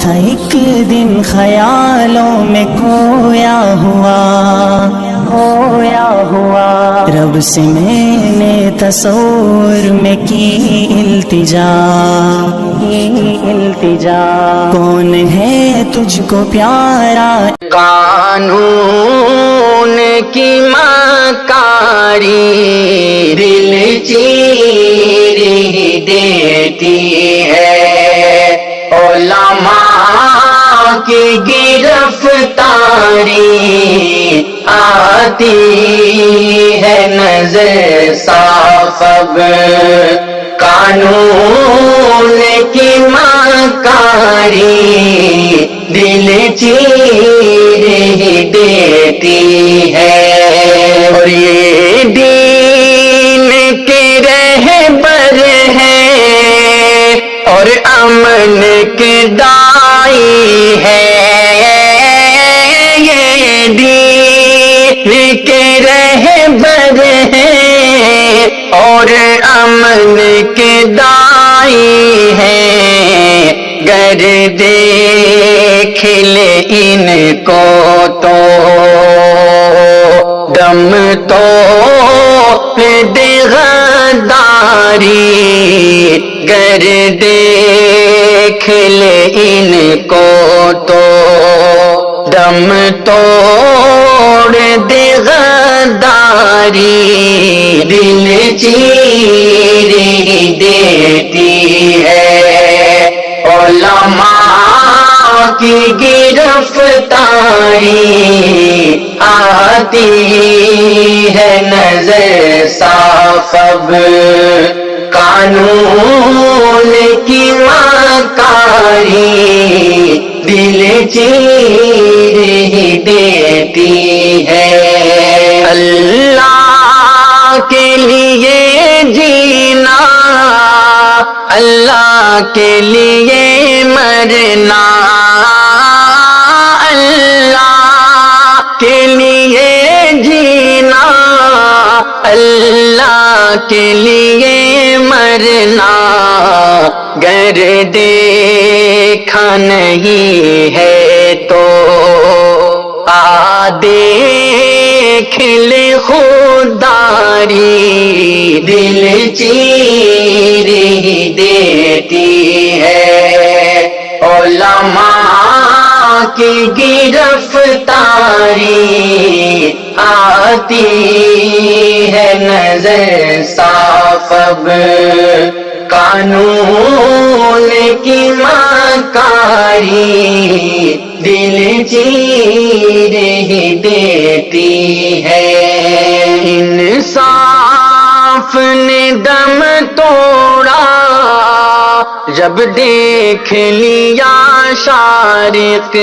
تھا ایک دن خیالوں میں کھویا ہوا رب سے میں نے تصور میں کی التجا کون ہے تجھ کو پیارا قانون کی مکاری دل چیر دیتی ہے، علماء کی گرفتاری آتی ہے نظر صاف اب، قانون کی مکاری دل چیر دیتی ہے، اور یہ دین کے رہبر ہے اور امن کے دائی ہے، یہ دین کے رہبر ہے اور امن کے دائی ہے، گر دیکھ لے ان کو تو دم توڑ دے غداری، گر دیکھ لے ان کو تو دم توڑ دے غداری، دل چیر دیتی ہے، علماء کی گرفتاری آتی ہے نظر صاف اب، قانون کی مکاری دل چیر دیتی ہے، اللہ کے لیے جینا، اللہ کے لیے مرنا، اللہ کے لیے جینا، اللہ کے لیے مرنا، گر دیکھا نہیں ہے تو آ دیکھ لے خودداری، دل چیر دیتی ہے، علماء کی گرفتاری آتی ہے نظر صاف اب، قانون کی مکاری دل چیر دیتی ہے، انصاف نے دم توڑا جب دیکھ لیا شارق